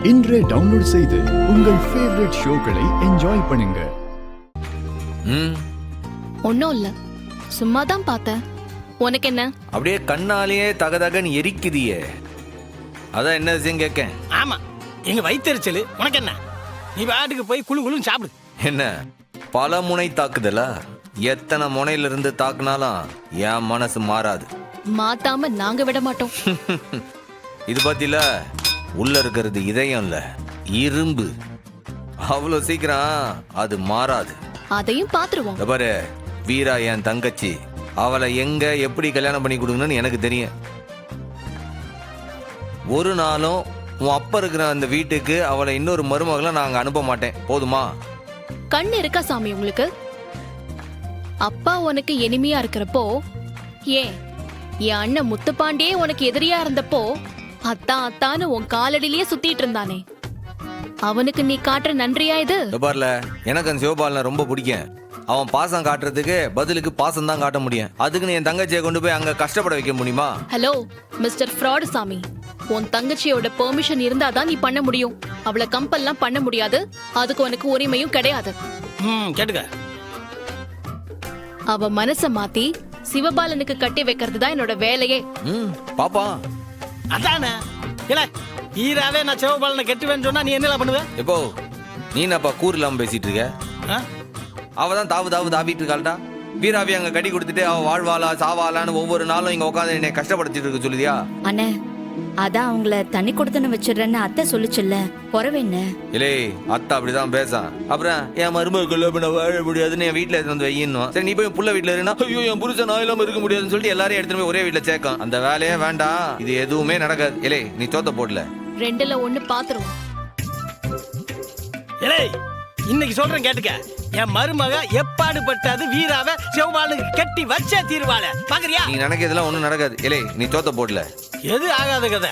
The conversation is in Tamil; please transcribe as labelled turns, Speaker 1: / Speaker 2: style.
Speaker 1: இன்றே டவுன்லோட் செய்து உங்கள் ஃபேவரட் ஷோக்களை என்ஜாய் பண்ணுங்க.
Speaker 2: ஒன்னும் இல்ல, சும்மா தான் பார்த்தேன். உனக்கு என்ன?
Speaker 3: அப்படியே கண்ணாலேயே தகதகன்னு எரிக்குதியே, அதான் என்ன விஷயம் கேட்க.
Speaker 4: ஆமா, எங்க வயிற்றுச்சல். உனக்கு என்ன? நீ பாட்டுக்கு போய் குழு குழுன்னு சாப்பிடு.
Speaker 3: என்ன பல முனை தாக்குதலா? எத்தனை முனையில இருந்து தாக்குனாலும் என் மனசு மாறாது.
Speaker 2: மாத்தாம நாங்க விட மாட்டோம்.
Speaker 3: இது பத்தில உள்ள இருக்கிறது இதயம் இல்ல, இரும்பு. அவ்வளவு சீக்கிரம் அது மாறாது.
Speaker 2: அதையும் பாத்துருவோம்.
Speaker 3: பாரு, வீரா என் தங்கச்சி. அவளை எங்க எப்படி கல்யாணம் பண்ணி கொடுக்கணும்னு எனக்கு தெரியும். ஒரு நாளும் உன் அப்பா இருக்கிற அந்த வீட்டுக்கு அவளை இன்னொரு மருமகளை நாங்க அனுப்ப மாட்டேன். போதுமா?
Speaker 2: கண்ணு இருக்கா சாமி உங்களுக்கு? அப்பா உனக்கு எனிமையா இருக்கிறப்போ, ஏன் என் அண்ணன் முத்துப்பாண்டியே உனக்கு எதிரியா இருந்தப்போ அத்தான் அத்தான்னு உன் காலடியிலேயே சுத்திட்டு இருந்தானே, அவனுக்கு நீ காட்டுற நன்றியா இது?
Speaker 3: பாருல, எனக்கு அந்த சிவபாலனை ரொம்ப பிடிக்கும். அவன் பாசம் காட்டுறதுக்கு பதிலுக்கு பாசம் தான் காட்ட முடியும். அதுக்குன்னு என் தங்கச்சியை கொண்டு போய் அங்க கஷ்டப்பட வைக்க முடியுமா?
Speaker 2: ஹலோ மிஸ்டர் ஃப்ராட் சாமி, உன் தங்கச்சியோட பெர்மிஷன் இருந்தாதான் நீ பண்ண முடியும். அவளை கம்பல்லாம் பண்ண முடியாது. அதுக்கு உனக்கு உரிமையும் கிடையாது.
Speaker 4: கேட்டுக்க.
Speaker 2: அவ மனச மாத்தி சிவபாலனுக்கு கட்டி வைக்கிறது தான் என்னோட வேலையே.
Speaker 3: பாப்பா,
Speaker 4: அதானே இல்ல, ஈராவே நான் சிவபாலனை கெட்டுவேன்னு சொன்னா நீ என்ன பண்ணுவ?
Speaker 3: எப்போ நீ என்னப்பா கூறு இல்லாம பேசிட்டு இருக்க? அவதான் தாவிட்டு இருக்காள்டா. வீராவி அங்க கட்டி கொடுத்துட்டு அவ வாழ்வாளா சாவாளான்னு ஒவ்வொரு நாளும் இங்க உட்காந்து என்னை கஷ்டப்படுத்திட்டு இருக்க சொல்லுதியா?
Speaker 5: அண்ணே, அதான் அவங்கள தண்ணி கொடுத்துன்னு வச்சிடறேன்னு அத்தை சொல்லிச்சுல்ல, குறவேன்ன?
Speaker 3: இல்லே, அத்தா அப்படிதான் பேசான். அப்புறம் என் மருமகள் வாழ முடியாதுன்னு என் வீட்டுல எடுத்து வந்து வையணும். சரி, நீ போய் புள்ள வீட்டுல இருந்தா ஐயோ என் புருஷன் நான் இல்லாம இருக்க முடியாதுன்னு சொல்லிட்டு எல்லாரையும் எடுத்துட்டு போய் ஒரே வீட்டுல சேர்க்கும். அந்த வேலையே வேண்டாம், இது எதுவுமே நடக்காது. இல்லே, நீ தோத்த போடல.
Speaker 2: ரெண்டுல ஒண்ணு பாத்துருவோம்.
Speaker 4: இன்னைக்கு சொல்றேன் கேட்டுக்க. என் மருமக எப்பாடு பட்டாது வீராவை சிவபாலனுக்கு கட்டி வச்சே தீர்வாள. பாக்குறியா?
Speaker 3: நீ நினைக்கிறதுலாம் ஒண்ணும் நடக்காது. இல்லே, நீ தோத்த போடல.
Speaker 4: எது ஆகாத கதை?